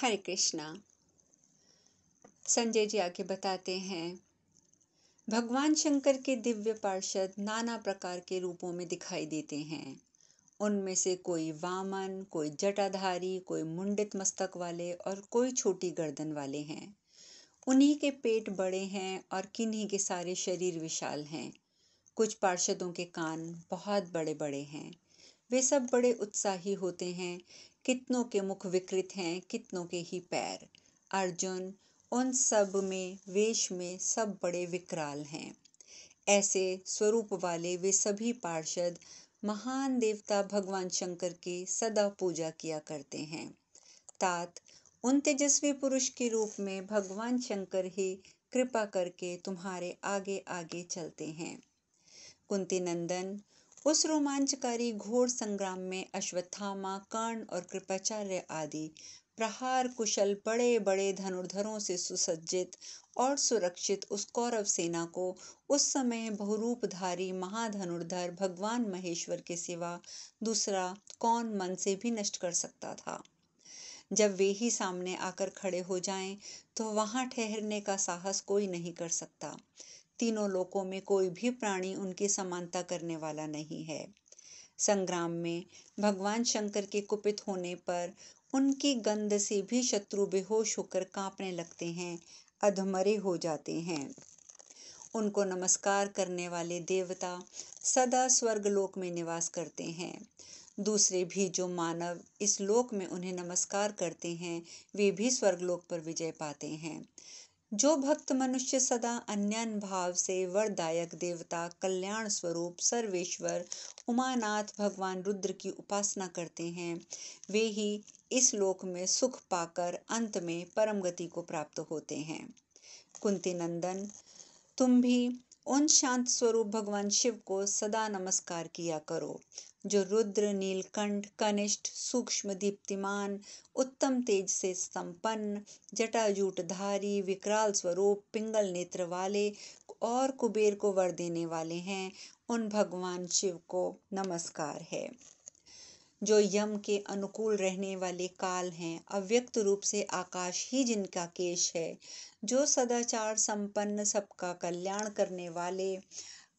हरे कृष्णा। संजय जी आगे बताते हैं, भगवान शंकर के दिव्य पार्षद नाना प्रकार के रूपों में दिखाई देते हैं। उनमें से कोई वामन, कोई जटाधारी, कोई मुंडित मस्तक वाले और कोई छोटी गर्दन वाले हैं। उन्हीं के पेट बड़े हैं और किन्हीं के सारे शरीर विशाल हैं। कुछ पार्षदों के कान बहुत बड़े बड़े हैं। वे सब बड़े उत्साही होते हैं। कितनों के मुख विकृत हैं, कितनों के ही पैर। अर्जुन, उन सब में वेश में सब बड़े विकराल हैं। ऐसे स्वरूप वाले वे सभी पार्षद महान देवता भगवान शंकर की सदा पूजा किया करते हैं। तात, उन तेजस्वी पुरुष के रूप में भगवान शंकर ही कृपा करके तुम्हारे आगे आगे चलते हैं। कुंती नंदन, उस रोमांचकारी घोर संग्राम में अश्वत्थामा, कर्ण और कृपाचार्य आदि प्रहार कुशल बड़े बड़े धनुर्धरों से सुसज्जित और सुरक्षित उस कौरव सेना को उस समय बहुरूपधारी महाधनुर्धर भगवान महेश्वर के सिवा दूसरा कौन मन से भी नष्ट कर सकता था। जब वे ही सामने आकर खड़े हो जाएं, तो वहां ठहरने का साहस कोई नहीं कर सकता। तीनों लोकों में कोई भी प्राणी उनकी समानता करने वाला नहीं है। संग्राम में भगवान शंकर के कुपित होने पर उनकी गंध से भी शत्रु बेहोश होकर कांपने लगते हैं, अधमरे हो जाते हैं। उनको नमस्कार करने वाले देवता सदा स्वर्गलोक में निवास करते हैं। दूसरे भी जो मानव इस लोक में उन्हें नमस्कार करते हैं, वे भी स्वर्गलोक पर विजय पाते हैं। जो भक्त मनुष्य सदा अन्यान भाव से वरदायक देवता, कल्याण स्वरूप, सर्वेश्वर, उमानाथ भगवान रुद्र की उपासना करते हैं, वे ही इस लोक में सुख पाकर अंत में परम गति को प्राप्त होते हैं। कुंती नंदन, तुम भी उन शांत स्वरूप भगवान शिव को सदा नमस्कार किया करो, जो रुद्र, नीलकंठ, कनिष्ठ, सूक्ष्म दीप्तिमान, उत्तम तेज से संपन्न, जटाजूटधारी, विकराल स्वरूप, पिंगल नेत्र वाले और कुबेर को वर देने वाले हैं। उन भगवान शिव को नमस्कार है। जो यम के अनुकूल रहने वाले काल हैं, अव्यक्त रूप से आकाश ही जिनका केश है, जो सदाचार संपन्न, सबका कल्याण करने वाले,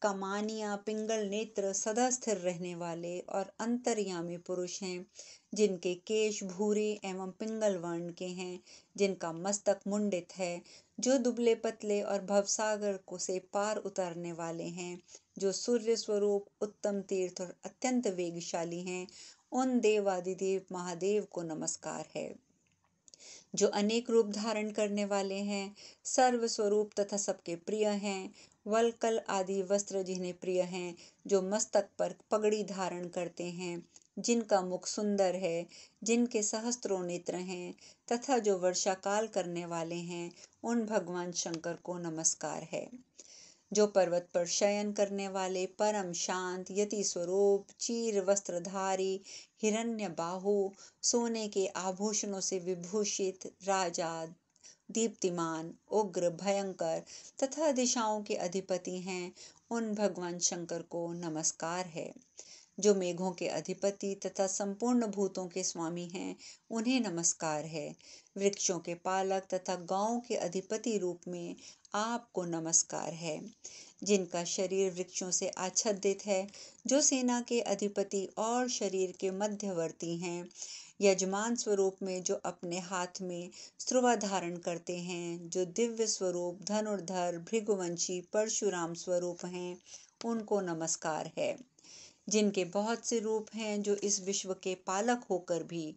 कमानिया, पिंगल नेत्र, सदा स्थिर रहने वाले और अंतर्यामी पुरुष हैं, जिनके केश भूरे एवं पिंगल वर्ण के हैं, जिनका मस्तक मुंडित है, जो दुबले पतले और भवसागर को से पार उतारने वाले हैं, जो सूर्य स्वरूप, उत्तम तीर्थ और अत्यंत वेगशाली हैं, उन देवादिदेव महादेव को नमस्कार है। जो अनेक रूप धारण करने वाले हैं, सर्व स्वरूप तथा सबके प्रिय हैं, वलकल आदि वस्त्र जिन्हें प्रिय हैं, जो मस्तक पर पगड़ी धारण करते हैं, जिनका मुख सुंदर है, जिनके सहस्त्रों नेत्र हैं, तथा जो वर्षा काल करने वाले हैं, उन भगवान शंकर को नमस्कार है। जो पर्वत पर शयन करने वाले परम शांत, यति स्वरूप, चीर वस्त्रधारी, हिरण्य बाहु, सोने के आभूषणों से विभूषित, राजा, दीप्तिमान, उग्र, भयंकर तथा दिशाओं के अधिपति हैं, उन भगवान शंकर को नमस्कार है। जो मेघों के अधिपति तथा संपूर्ण भूतों के स्वामी हैं, उन्हें नमस्कार है। वृक्षों के पालक तथा गांवों के अधिपति रूप में आपको नमस्कार है। जिनका शरीर वृक्षों से आच्छादित है, जो सेना के अधिपति और शरीर के मध्यवर्ती हैं, यजमान स्वरूप में जो अपने हाथ में स्त्रुवा धारण करते हैं, जो दिव्य स्वरूप, धनुर्धर, भृगुवंशी, परशुराम स्वरूप हैं, उनको नमस्कार है। जिनके बहुत से रूप हैं, जो इस विश्व के पालक होकर भी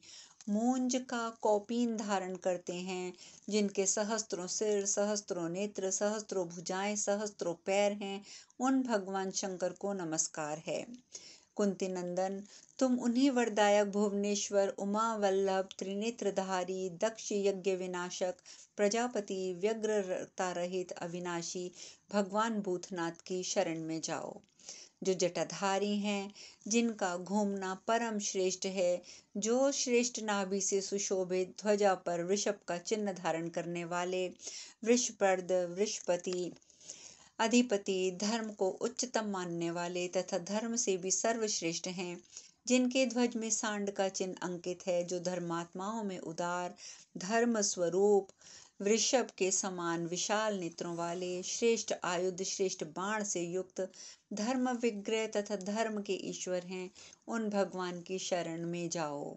मूंज का कौपीन धारण करते हैं, जिनके सहस्त्रों सिर, सहस्त्रों नेत्र, सहस्त्रों भुजाएं, सहस्त्रों पैर हैं, उन भगवान शंकर को नमस्कार है। कुंती नंदन, तुम उन्हीं वरदायक भुवनेश्वर, उमा वल्लभ, त्रिनेत्रधारी, दक्ष यज्ञ विनाशक, प्रजापति, व्यग्रता रहित, अविनाशी भगवान भूतनाथ की शरण में जाओ। जो जटाधारी हैं, जिनका घूमना परम श्रेष्ठ है, जो श्रेष्ठ नाभि से सुशोभित, ध्वजा पर वृषभ का चिन्ह धारण करने वाले, वृषपर्द, वृषपति, अधिपति, धर्म को उच्चतम मानने वाले तथा धर्म से भी सर्वश्रेष्ठ हैं, जिनके ध्वज में सांड का चिन्ह अंकित है, जो धर्मात्माओं में उदार, धर्म स्वरूप, वृषभ के समान विशाल नेत्रों वाले, श्रेष्ठ आयुध, श्रेष्ठ बाण से युक्त, धर्म विग्रह तथा धर्म के ईश्वर हैं, उन भगवान की शरण में जाओ।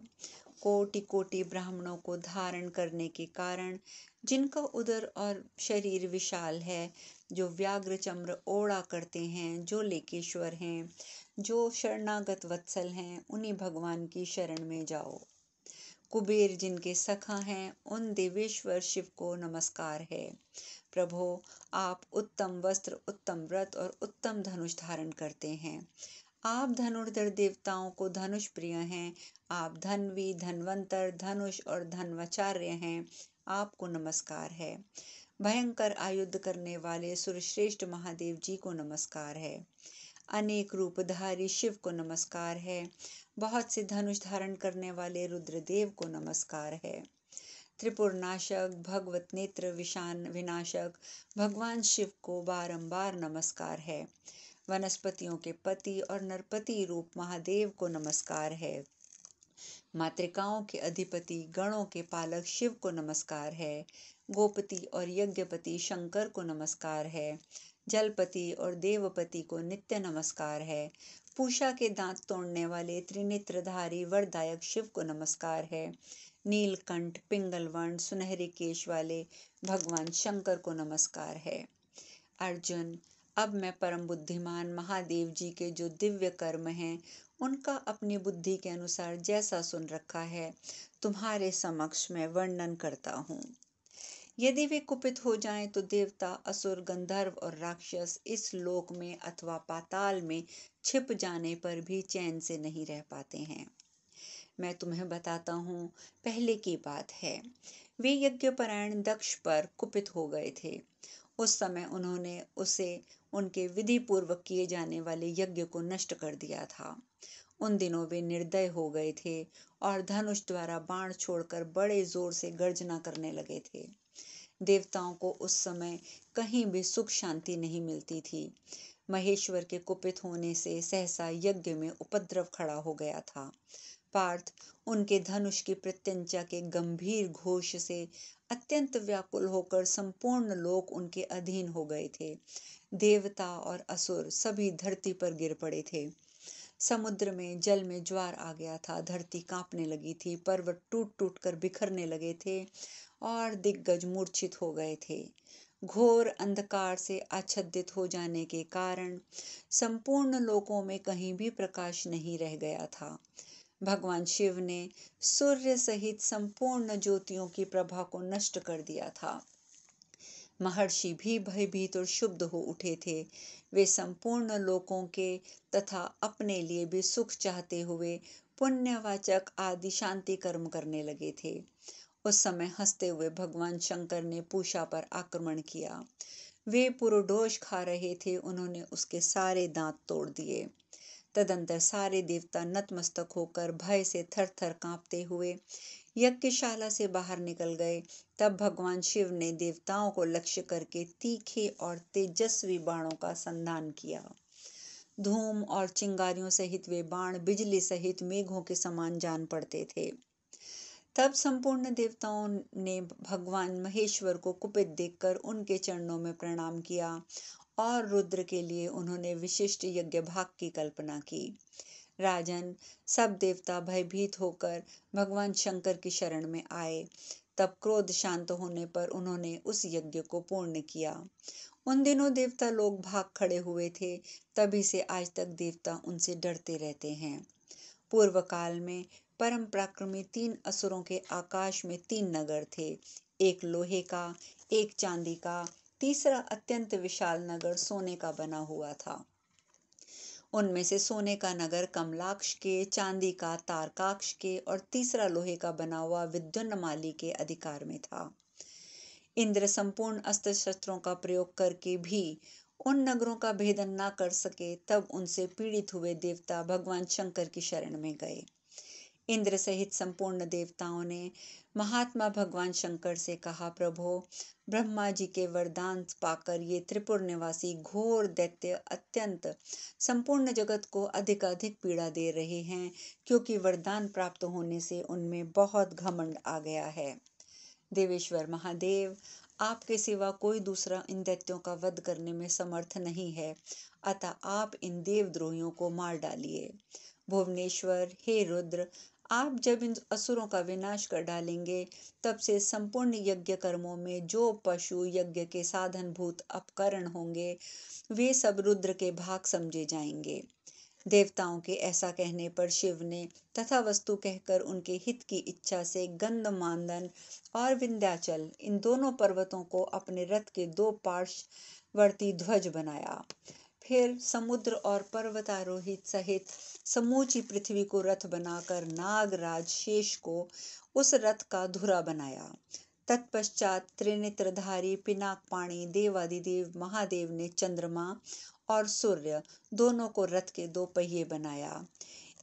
कोटि कोटि ब्राह्मणों को धारण करने के कारण, जिनका उदर और शरीर विशाल है, जो व्याघ्र चम्र ओढ़ा करते हैं, जो लेकेश्वर हैं, जो शरणागत वत्सल हैं, उन्हीं भगवान की शरण में जाओ। कुबेर जिनके सखा हैं, उन देवेश्वर शिव को नमस्कार है। प्रभो, आप उत्तम वस्त्र, उत्तम व्रत और उत्तम धनुष धारण करते हैं। आप धनुर्धर देवताओं को धनुष प्रिय हैं। आप धन्वी, धनवंतर, धनुष और धन्वाचार्य हैं। आपको नमस्कार है। भयंकर आयुध करने वाले सुरश्रेष्ठ महादेव जी को नमस्कार है। अनेक रूपधारी शिव को नमस्कार है। बहुत से धनुष धारण करने वाले रुद्रदेव को नमस्कार है। त्रिपुर नाशक, भगवत नेत्र विशान विनाशक भगवान शिव को बारंबार नमस्कार है। वनस्पतियों के पति और नरपति रूप महादेव को नमस्कार है। मातृकाओं के अधिपति, गणों के पालक शिव को नमस्कार है। गोपति और यज्ञपति शंकर को नमस्कार है। जलपति और देवपति को नित्य नमस्कार है। पूषा के दांत तोड़ने वाले त्रिनेत्रधारी वरदायक शिव को नमस्कार है। नीलकंठ, पिंगलवर्ण, सुनहरे केश वाले भगवान शंकर को नमस्कार है। अर्जुन, अब मैं परम बुद्धिमान महादेव जी के जो दिव्य कर्म हैं, उनका अपनी बुद्धि के अनुसार जैसा सुन रखा है, तुम्हारे समक्ष मैं वर्णन करता हूँ। यदि वे कुपित हो जाएं तो देवता, असुर, गंधर्व और राक्षस इस लोक में अथवा पाताल में छिप जाने पर भी चैन से नहीं रह पाते हैं। मैं तुम्हें बताता हूँ, पहले की बात है। वे यज्ञपरायण दक्ष पर कुपित हो गए थे। उस समय उन्होंने उसे उनके विधि पूर्वक किए जाने वाले यज्ञ को नष्ट कर दिया था। उन दिनों वे निर्दय हो गए थे और धनुष द्वारा बाण छोड़कर बड़े जोर से गर्जना करने लगे थे। देवताओं को उस समय कहीं भी सुख शांति नहीं मिलती थी। महेश्वर के कुपित होने से सहसा यज्ञ में उपद्रव खड़ा हो गया था। पार्थ, उनके धनुष की प्रत्यंचा के गंभीर घोष से अत्यंत व्याकुल होकर संपूर्ण लोक उनके अधीन हो गए थे। देवता और असुर सभी धरती पर गिर पड़े थे। समुद्र में, जल में ज्वार आ गया था। धरती कांपने लगी थी। पर्वत टूट टूट कर बिखरने लगे थे और दिग्गज मूर्छित हो गए थे। घोर अंधकार से आच्छादित हो जाने के कारण संपूर्ण लोकों में कहीं भी प्रकाश नहीं रह गया था। भगवान शिव ने सूर्य सहित संपूर्ण ज्योतियों की प्रभा को नष्ट कर दिया था। महर्षि भी भयभीत और क्षुब्ध हो उठे थे। वे संपूर्ण लोकों के तथा अपने लिए भी सुख चाहते हुए पुण्यवाचक आदि शांति कर्म करने लगे थे। उस समय हंसते हुए भगवान शंकर ने पूषा पर आक्रमण किया। वे पुरोडोष खा रहे थे। उन्होंने उसके सारे दांत तोड़ दिए। तदंतर सारे देवता नतमस्तक होकर भय से थर थर कांपते हुए यज्ञशाला से बाहर निकल गए। तब भगवान शिव ने देवताओं को लक्ष्य करके तीखे और तेजस्वी बाणों का संधान किया। धूम और चिंगारियों सहित वे बाण बिजली सहित मेघों के समान जान पड़ते थे। तब संपूर्ण देवताओं ने भगवान महेश्वर को कुपित देखकर उनके चरणों में प्रणाम किया और रुद्र के लिए उन्होंने विशिष्ट यज्ञ भाग की कल्पना की। राजन, सब देवता भयभीत होकर भगवान शंकर की शरण में आए। तब क्रोध शांत होने पर उन्होंने उस यज्ञ को पूर्ण किया। उन दिनों देवता लोग भाग खड़े हुए थे। तभी से आज तक देवता उनसे डरते रहते हैं। पूर्व काल में परम पराक्रमी 3 असुरों के आकाश में 3 नगर थे। एक लोहे का, एक चांदी का, तीसरा अत्यंत विशाल नगर सोने का बना हुआ था। उनमें से सोने का नगर कमलाक्ष के, चांदी का तारकाक्ष के और तीसरा लोहे का बना हुआ विद्युन्माली के अधिकार में था। इंद्र संपूर्ण अस्त्र शस्त्रों का प्रयोग करके भी उन नगरों का भेदन न कर सके। तब उनसे पीड़ित हुए देवता भगवान शंकर की शरण में गए। इंद्र सहित संपूर्ण देवताओं ने महात्मा भगवान शंकर से कहा, प्रभो, ब्रह्मा जी के वरदान पाकर ये त्रिपुर निवासी घोर दैत्य अत्यंत संपूर्ण जगत को अधिकाधिक पीड़ा दे रहे हैं, क्योंकि वरदान प्राप्त होने से उनमें बहुत घमंड आ गया है। देवेश्वर महादेव, आपके सिवा कोई दूसरा इन दैत्यों का वध करने में समर्थ नहीं है, अतः आप इन देवद्रोहियों को मार डालिए। भुवनेश्वर, हे रुद्र, आप जब इन असुरों का विनाश कर डालेंगे, तब से संपूर्ण यज्ञ कर्मों में जो पशु यज्ञ के साधनभूत उपकरण होंगे, वे सब रुद्र के भाग समझे जाएंगे। देवताओं के ऐसा कहने पर शिव ने तथा वस्तु कहकर उनके हित की इच्छा से गंधमादन और विंध्याचल इन दोनों पर्वतों को अपने रथ के दो पार्श्ववर्ती ध्वज बनाया। फिर समुद्र और पर्वतारोहित सहित समूची पृथ्वी को रथ बनाकर नागराज शेष को उस रथ का धुरा बनाया। तत्पश्चात त्रिनेत्रधारी पिनाकपाणी देवादिदेव महादेव ने चंद्रमा और सूर्य दोनों को रथ के दो पहिए बनाया।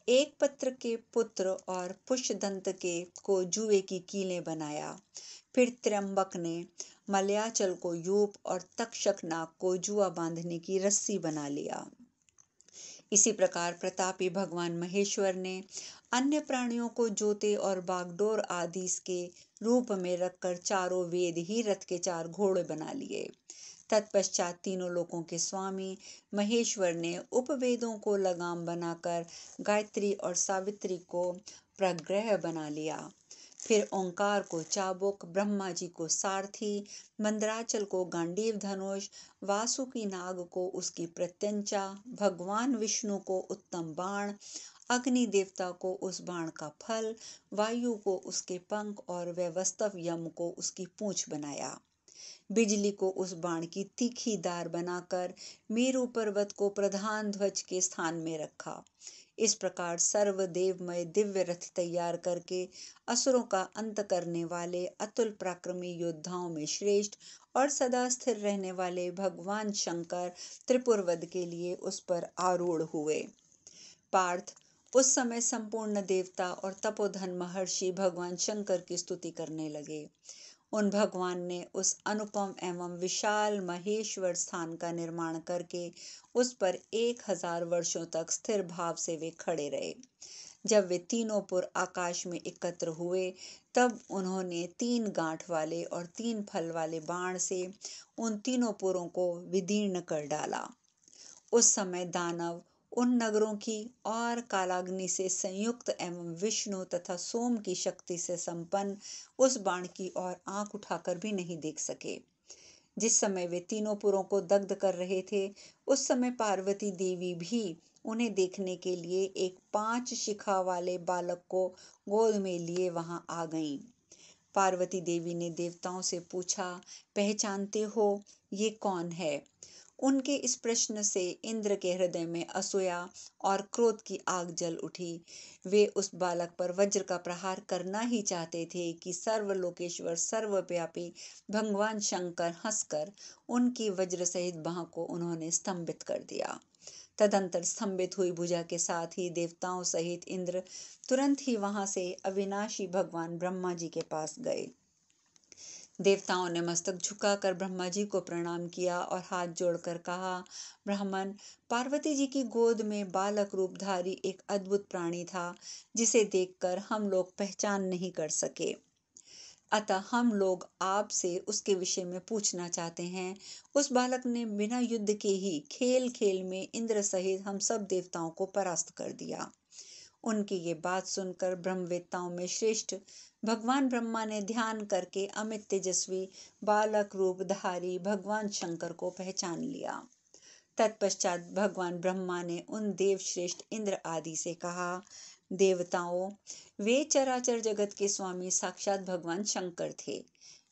एक पत्र के पुत्र और पुष्यदंत के को जुए की कीलें बनाया। फिर त्र्यंबक ने मलयाचल को यूप और तक्षकनाग को जुआ बांधने की रस्सी बना लिया। इसी प्रकार प्रतापी भगवान महेश्वर ने अन्य प्राणियों को जोते और बागडोर आदि के रूप में रखकर चारों वेद ही रथ के चार घोड़े बना लिए। तत्पश्चात तीनों लोकों के स्वामी महेश्वर ने उपवेदों को लगाम बनाकर गायत्री और सावित्री को प्रग्रह बना लिया। फिर ओंकार को चाबुक, ब्रह्मा जी को सारथी, मंदराचल को गांडीव धनुष, वासुकी नाग को उसकी प्रत्यंचा, भगवान विष्णु को उत्तम बाण, अग्नि देवता को उस बाण का फल, वायु को उसके पंख और वैवस्वत यम को उसकी पूंछ बनाया। बिजली को उस बाण की तीखी धार बनाकर मेरु पर्वत को प्रधान ध्वज के स्थान में रखा। इस प्रकार सर्वदेवमय दिव्य रथ तैयार करके असुरों का अंत करने वाले अतुल पराक्रमी योद्धाओं में श्रेष्ठ और सदा स्थिर रहने वाले भगवान शंकर त्रिपुरवध के लिए उस पर आरूढ़ हुए। पार्थ, उस समय संपूर्ण देवता और तपोधन महर्षि भगवान शंकर की स्तुति करने लगे। उन भगवान ने उस अनुपम एवं विशाल महेश्वर स्थान का निर्माण करके उस पर 1000 वर्षों तक स्थिर भाव से वे खड़े रहे। जब वे तीनों पुर आकाश में एकत्र हुए, तब उन्होंने 3 गांठ वाले और 3 फल वाले बाण से उन तीनों पुरों को विदीर्ण कर डाला। उस समय दानव उन नगरों की और कालाग्नि से संयुक्त एवं विष्णु तथा सोम की शक्ति से संपन्न उस बाण की ओर आंख उठाकर भी नहीं देख सके। जिस समय वे तीनों पुरों को दग्ध कर रहे थे, उस समय पार्वती देवी भी उन्हें देखने के लिए एक 5 शिखा वाले बालक को गोद में लिए वहां आ गईं। पार्वती देवी ने देवताओं से पूछा, पहचानते हो ये कौन है? उनके इस प्रश्न से इंद्र के हृदय में असूया और क्रोध की आग जल उठी। वे उस बालक पर वज्र का प्रहार करना ही चाहते थे कि सर्वलोकेश्वर सर्वव्यापी भगवान शंकर हंसकर उनकी वज्र सहित बाह को उन्होंने स्तंभित कर दिया। तदंतर स्तंभित हुई भुजा के साथ ही देवताओं सहित इंद्र तुरंत ही वहां से अविनाशी भगवान ब्रह्मा जी के पास गए। देवताओं ने मस्तक झुकाकर ब्रह्मा जी को प्रणाम किया और हाथ जोड़कर कहा, ब्राह्मण, पार्वती जी की गोद में बालक रूपधारी एक अद्भुत प्राणी था, जिसे देखकर हम लोग पहचान नहीं कर सके। अतः हम लोग आपसे उसके विषय में पूछना चाहते हैं। उस बालक ने बिना युद्ध के ही खेल खेल में इंद्र सहित हम सब देवताओं को परास्त कर दिया। उनकी ये बात सुनकर ब्रह्मवेत्ताओं में श्रेष्ठ भगवान ब्रह्मा ने ध्यान करके अमित तेजस्वी बालक रूपधारी भगवान शंकर को पहचान लिया। तत्पश्चात भगवान ब्रह्मा ने उन देव श्रेष्ठ इंद्र आदि से कहा, देवताओं, वे चराचर जगत के स्वामी साक्षात भगवान शंकर थे।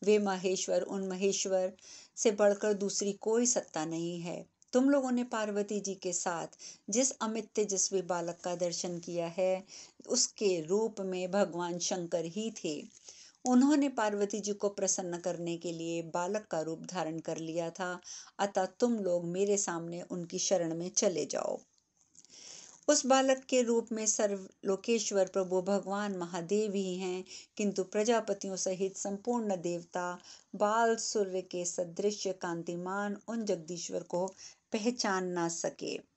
वे महेश्वर उन महेश्वर से बढ़कर दूसरी कोई सत्ता नहीं है। तुम लोगों ने पार्वती जी के साथ जिस अमित तेजस्वी बालक का दर्शन किया है, उसके रूप में भगवान शंकर ही थे। उन्होंने पार्वती जी को प्रसन्न करने के लिए बालक का रूप धारण कर लिया था। अतः तुम लोग मेरे सामने उनकी शरण में चले जाओ। उस बालक के रूप में सर्वलोकेश्वर प्रभु भगवान महादेव ही हैं, किंतु प्रजापतियों सहित संपूर्ण देवता बाल सूर्य के सदृश कांतिमान उन जगदीश्वर को पहचान ना सके।